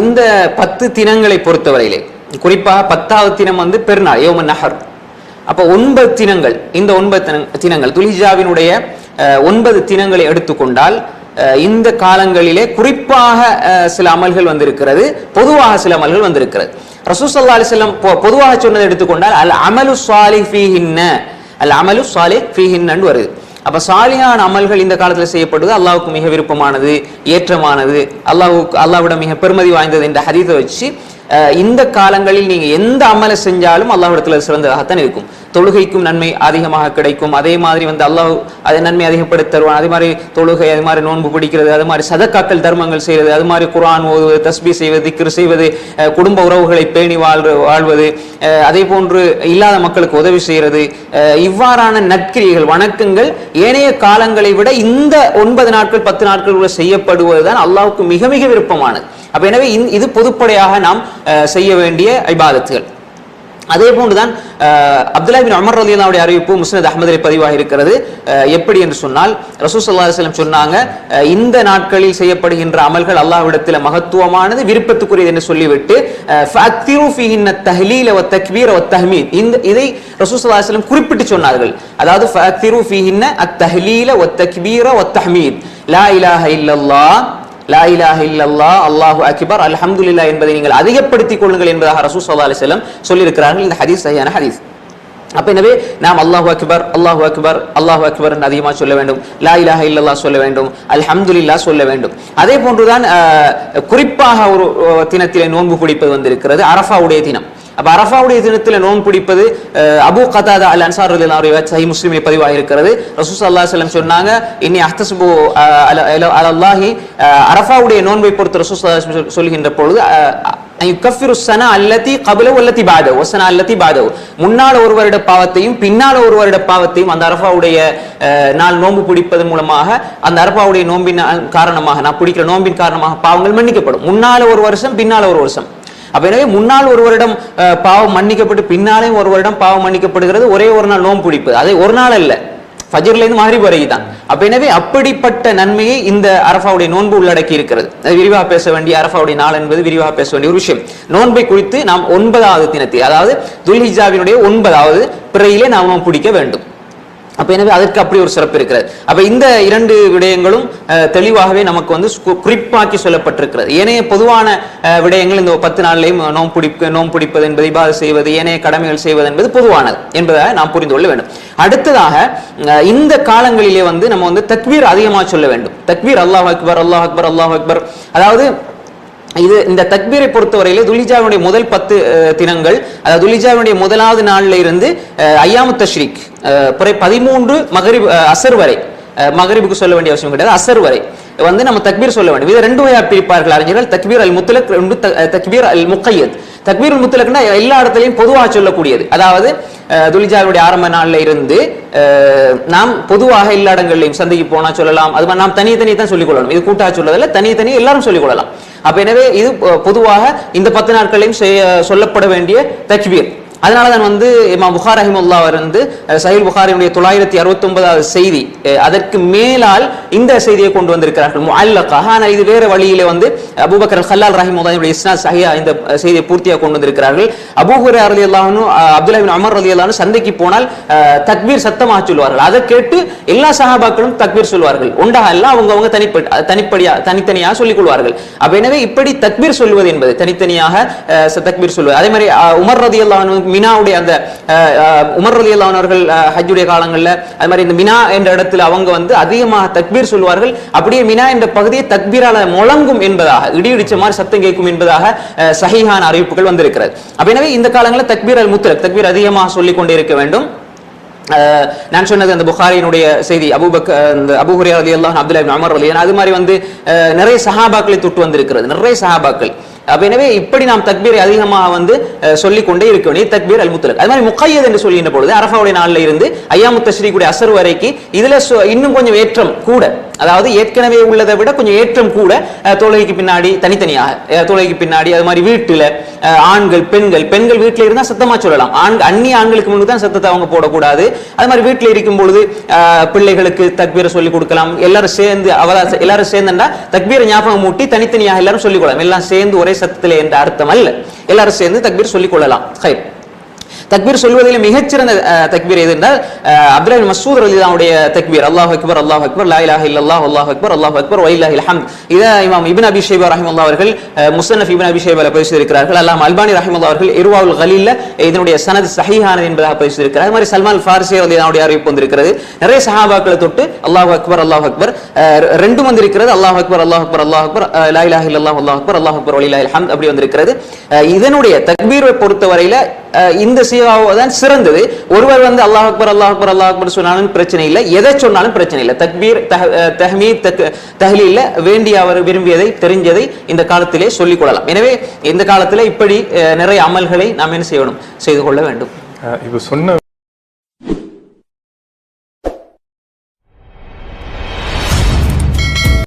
இந்த 10 தினங்களை பொறுத்தவரையிலே குறிப்பாக 10வது தினம் வந்து பெருநாள் யௌமுன் நஹர். அப்ப 9 தினங்கள், இந்த 9 தினங்கள் துல்ஹிஜ்ஜாவினுடைய 9 தினங்களை எடுத்துக்கொண்டால் இந்த காலங்களிலே குறிப்பாக சில அமல்கள் வந்திருக்கிறது, பொதுவாக சில அமல்கள் வந்திருக்கிறது. ரசூல் ஸல்லல்லாஹு அலைஹி வஸல்லம் பொதுவாக சொன்னதை எடுத்துக்கொண்டால் அல் அமலு ஸாலிஹ் ஃபீஹின்ன, அல் அமலு ஸாலிஹ் ஃபீஹின்னு வருது. அப்ப சாலிஹான அமல்கள் இந்த காலத்தில் செய்யப்படுவது அல்லாஹ்வுக்கு மிக விருப்பமானது, ஏற்றமானது, அல்லாஹ்விடம் மிக பெருமதி வாய்ந்தது என்ற ஹதீஸை வச்சு இந்த காலங்களில் நீங்க எந்த அமலை செஞ்சாலும் அல்லாஹ்விடத்துல சிறந்ததாகத்தான் இருக்கும். தொழுகைக்கும் நன்மை அதிகமாக கிடைக்கும். அதே மாதிரி வந்து அல்லாஹ் அதை நன்மை அதிகப்படுத்தி தருவான். அதே மாதிரி தொழுகை, அது மாதிரி நோன்பு பிடிக்கிறது, அது மாதிரி சதக்காக்கள் தர்மங்கள் செய்வது, அது மாதிரி குர்ஆன் ஓதுவது, தஸ்பீஹ் செய்வது, திக்ர் செய்வது, குடும்ப உறவுகளை பேணி வாழ்வது, அதே போன்று இல்லாத மக்களுக்கு உதவி செய்யறது, இவ்வாறான நற்கிரியைகள் வணக்கங்கள் ஏனைய காலங்களை விட இந்த 9 நாட்கள் 10 நாட்கள் செய்யப்படுவதுதான் அல்லாஹ்வுக்கு மிக மிக விருப்பமானது. அப்ப எனவே இது பொதுப்படையாக நாம் செய்ய வேண்டிய இபாதத்துகள். அதே போன்றுதான் அப்துல்லாஹ் பின் உமர் ரலியல்லாஹு அன்ஹு அறிவிப்பு முஸ்னத் அஹ்மதிலே பதிவாகி இருக்கிறது. எப்படி என்று சொன்னால் ரசூல் ஸல்லல்லாஹு அலைஹி வஸல்லம் சொன்னாங்க, இந்த நாட்களில் செய்யப்படுகின்ற அமல்கள் அல்லாஹ்விடத்தில் மகத்துவமானது, விருப்பத்துக்குரியது என்று சொல்லிவிட்டு ஃபஅக்திரு ஃபீஹின்ன தஹ்லீல வ தக்பீர வ தஹ்மீத், இதை ரசூல் ஸல்லல்லாஹு அலைஹி வஸல்லம் குறிப்பிட்டு சொன்னார்கள். அதாவது ஃபஅக்திரு ஃபீஹின்ன அத்-தஹ்லீல வ தக்பீர வ தஹ்மீத், லா இலாஹ இல்லல்லாஹ், லா இலாஹ இல்லல்லாஹ், அல்லாஹு அக்பர், அல்ஹம்துலில்லாஹ் என்பதை நீங்கள் அதிகப்படுத்திக் கொள்ளுங்கள் என்பதாக ரசூல் ஸல்லல்லாஹு அலைஹி வஸல்லம் சொல்லியிருக்கிறார்கள். இந்த ஹதீஸ் சரியான ஹதீஸ். அப்ப எனவே நாம் அல்லாஹு அக்பர் அல்லாஹு அக்பர் அல்லாஹு அக்பர் என்று அதிகமாக சொல்ல வேண்டும், லா இலாஹ இல்லல்லாஹ் சொல்ல வேண்டும், அல்ஹம்துலில்லாஹ் சொல்ல வேண்டும். அதே போன்றுதான் குறிப்பாக ஒரு தினத்திலே நோன்பு பிடிப்பது வந்திருக்கிறது, அரஃபாவுடைய தினம். அப்ப அரஃபாவுடைய தினத்தில் நோன்பு பிடிப்பது அபூ கதாதா அல் அன்சாரி ரலியல்லாஹு அன்ஹு சஹீஹ் முஸ்லிமில் பதிவாகி இருக்கிறது. ரசூல் ஸல்லல்லாஹு அலைஹி வஸல்லம் சொன்னாங்க, இன்னி அஹ்தஸிபு அலல்லாஹி, அரஃபாவுடைய நோன்பை பொறுத்து ரசூல் ஸல்லல்லாஹு அலைஹி வஸல்லம் சொல்கின்ற பொழுது யுகஃபிரு ஸனா அல்லதி கப்லஹு வல்லதி பஅதஹு வஸனா அல்லதி பஅதஹு, முன்னால ஒரு வருட பாவத்தையும் பின்னால ஒரு வருட பாவத்தையும் அந்த அரஃபாவுடைய நாள் நோன்பு பிடிப்பதன் மூலமாக, அந்த அரஃபாவுடைய நோன்பின் காரணமாக, நான் பிடிக்கிற நோன்பின் காரணமாக பாவங்கள் மன்னிக்கப்படும். முன்னால ஒரு வருஷம் பின்னால ஒரு வருஷம். அப்ப எனவே முன்னால் ஒரு வருடம் பாவம் மன்னிக்கப்பட்டு பின்னாலே ஒரு வருடம் பாவம் மன்னிக்கப்படுகிறது ஒரே ஒரு நாள் நோன்பு பிடிப்பது. அதே ஒரு நாள் அல்ல, ஃபஜ்ர்ல இருந்து மஹ்ரிப் வரைக்கும் தான். அப்ப எனவே அப்படிப்பட்ட நன்மையை இந்த அரஃபாவுடைய நோன்பு உள்ளடக்கி இருக்கிறது. விரிவாக பேச வேண்டிய அரஃபாவுடைய நாள் என்பது விரிவாக பேச வேண்டிய ஒரு விஷயம். நோன்பை குறித்து நாம் 9வது தினத்தை, அதாவது துல்ஹிஜ்ஜாவினுடைய 9வது பிறையிலே நாம் நோன்பு பிடிக்க வேண்டும். அப்ப எனவே அதற்கு அப்படி ஒரு சிறப்பு இருக்கிறது. அப்ப இந்த 2 விடயங்களும் தெளிவாகவே நமக்கு வந்து குறிப்பாக்கி சொல்லப்பட்டிருக்கிறது. ஏனைய பொதுவான விடயங்கள் இந்த 10 நாளிலேயும் நோன்பு பிடிப்பது என்பது, இபாதத் செய்வது, ஏனைய கடமைகள் செய்வது என்பது பொதுவானது என்பதை நாம் புரிந்து கொள்ள வேண்டும். அடுத்ததாக இந்த காலங்களிலே வந்து நம்ம வந்து தக்பீர் அதிகமாக சொல்ல வேண்டும். தக்பீர் அல்லாஹ் அக்பர் அல்லாஹ் அக்பர் அல்லாஹ் அக்பர். அதாவது இந்த தக்பீரை பொறுத்தவரையிலே துல்ஹிஜ்ஜாவுடைய முதல் 10 தினங்கள், அதாவது துல்ஹிஜ்ஜாவுடைய முதலாவது நாள்ல இருந்து ஐயாமு தஷ்ரீக் பிறை 13 மகரிப் அசர் வரை, மகரிபுக்கு சொல்ல வேண்டிய அவசியம் கிடையாது, அசர் வரை வந்து நம்ம தக்பீர் சொல்ல வேண்டும். இதை 2 வகையாக பிரிப்பார்கள் அறிஞர்கள், தக்பீர் அல் முத்லக், தக்பீர் அல் முக்கையத். தக்பீர் அல் முத்லக்னா எல்லா இடத்துலையும் பொதுவாக சொல்லக்கூடியது. அதாவது துல்ஹிஜ்ஜாவுடைய ஆரம்ப நாள்ல இருந்து நாம் பொதுவாக எல்லா இடங்களையும் சந்தைக்கு போனா சொல்லலாம். அது மாதிரி நாம் தனித்தனி தான் சொல்லிக் கொள்ளணும். இது கூட்டாக சொல்லதில்லை, தனித்தனி எல்லாரும் சொல்லிக் கொள்ளலாம். அப்ப எனவே இது பொதுவாக இந்த 10 நாட்களையும் சொல்லப்பட வேண்டிய தக்பீர். அதனாலதான் வந்து இமாம் புகாரி ரஹிமஹுல்லாஹ் வந்து சஹீஹ் புகாரியுடைய 969வது செய்தி, அதற்கு மேலால் இந்த செய்தியை கொண்டு வந்திருக்கிறார்கள் முஅல்லகாக. ஆனால் இது வேற வழியிலே வந்து அபூபக்கர் அல்-ஹல்லால் ரஹிமஹுல்லாஹ் இஸ்னாத் சஹீஹா இந்த செய்தியை பூர்த்தியாக கொண்டு வந்திருக்கிறார்கள். அபூ ஹுரைரா ரலியல்லாஹு அன்ஹு, அப்துல்லாஹ் பின் உமர் ரலியல்லாஹு அன்ஹு சந்தைக்கு போனால் தக்பீர் சத்தமாக சொல்வார்கள். அதை கேட்டு எல்லா சஹாபாக்களும் தக்பீர் சொல்வார்கள். ஒன்றாக எல்லாம் அவங்க தனித்தனியாக சொல்லிக் கொள்வார்கள். அப்ப எனவே இப்படி தக்பீர் சொல்வது என்பது தனித்தனியாக தக்பீர் சொல்வது. அதே மாதிரி உமர் ரலியல்லாஹு அன்ஹு மினாவுடைய அந்த உமர் ரலியல்லாஹு அன்ஹு அவர்கள் ஹஜ்ஜுடைய காலங்கள்ல அது மாதிரி இந்த மினா என்ற இடத்துல அவங்க வந்து அதிகமாக தக்பீர் சொல்வார்கள். அப்படியே மினா என்ற பகுதியை தக்பீரால முழங்கும் என்பதாக, இடி இடிச்ச மாதிரி சத்தம் கேட்கும் என்பதாக சஹீஹான அறிவிப்புகள் வந்திருக்கிறது. அப்ப எனவே இந்த காலங்களில் தக்பீர் அல் முத்லக், தக்பீர் அதிகமாக சொல்லிக் கொண்டே இருக்க வேண்டும். நான் சொன்னது அந்த புகாரியினுடைய செய்தி, அபூ ஹுரைரா ரலியல்லாஹு அன்ஹு, அப்துல்லாஹ் இப்னு உமர் ரலியல்லாஹு அன்ஹு, அது மாதிரி வந்து நிறைய சஹாபாக்களை தொட்டு வந்திருக்கிறது, நிறைய சஹாபாக்கள். அப்ப எனவே இப்படி நாம் தக்பீரை அதிகமாக வந்து சொல்லிக் கொண்டே இருக்க வேண்டிய தக்பீர் அல் முத்லக். அது மாதிரி முக்கையத் என்று சொல்லுகின்ற பொழுது அரஃபாவுடைய நாள்ல இருந்து ஐயாமு தஷ்ரீக்குடைய அசர் வரைக்கும் இதுல இன்னும் கொஞ்சம் ஏற்றம் கூட அதாவது ஏற்கனவே உள்ளதை விட கொஞ்சம் ஏற்றம் கூட தொழுகைக்கு பின்னாடி தனித்தனியாக தொழுகைக்கு பின்னாடி அது மாதிரி வீட்டுல ஆண்கள் பெண்கள் வீட்டுல இருந்தா சத்தமா சொல்லலாம். அந்நிய ஆண்களுக்கு முன்பு தான் சத்தத்தை அவங்க போடக்கூடாது. அது மாதிரி வீட்டுல இருக்கும் பொழுது பிள்ளைகளுக்கு தக்பீரை சொல்லிக் கொடுக்கலாம். எல்லாரும் சேர்ந்துண்டா தக்பீரை ஞாபகம் மூட்டி தனித்தனியாக எல்லாரும் சொல்லிக் கொள்ளலாம். எல்லாம் சேர்ந்து ஒரே சத்தத்திலே என்ற அர்த்தம் அல்ல. எல்லாரும் சேர்ந்து தக்பீர் சொல்லிக் கொள்ளலாம். தக்பீர் சொல்வதில் மிகச்சிறந்த தக்பீர் எது என்றால் அப்துல்லாஹ் இப்னு மஸ்ஊத் ரலியல்லாஹு அன்ஹுடைய தக்பீர் அல்லாஹு அக்பர் லா இலாஹா இல்லல்லாஹ் அல்லாஹு அக்பர் வலில்லாஹில் ஹம்த். இத இமாம் இப்னு அபி ஷைபா ரஹிமஹுல்லாஹ் அவர்கள் முஸன்னஃப் இப்னு அபி ஷைபால பதிவு செய்திருக்கிறார்கள். அல்லாஹ் அல்பானி ரஹிமஹுல்லாஹ் அவர்கள் இர்வாவுல் கலீல்ல இதனுடைய சனத் சஹீஹானது என்பதாக பதிவு செய்திருக்கிறார். அது மாதிரி சல்மான் ஃபாரிஸி ரலியல்லாஹு அன்ஹுடைய அறிவிப்பு வந்திருக்கிறது. நிறைய சஹாபாக்களை தொட்டு அல்லாஹு அக்பர் ரெண்டும் வந்திருக்கிறது. அல்லாஹு அக்பர் லா இலாஹா இல்லல்லாஹ் அல்லாஹு அக்பர் வலில்லாஹில் ஹம்த் அப்படி வந்திருக்கிறது. இதனுடைய தக்பீரை பொறுத்தவரையில இந்த சீகாவை தான் சிறந்தது. ஒருவர் வந்து அல்லாஹ் அக்பர் சொன்னாலும் பிரச்சனை இல்லை, எதை சொன்னாலும் பிரச்சனை இல்லை. தக்பீர் தஹ்மீத் தஹ்லீல்ல வேண்டிய அவர் விரும்பியதை தெரிஞ்சதை இந்த காலத்திலே சொல்லிக் கொள்ளலாம். எனவே இந்த காலத்துல இப்படி நிறைய அமல்களை நாம் என்ன செய்யணும், செய்து கொள்ள வேண்டும். இப்ப சொன்ன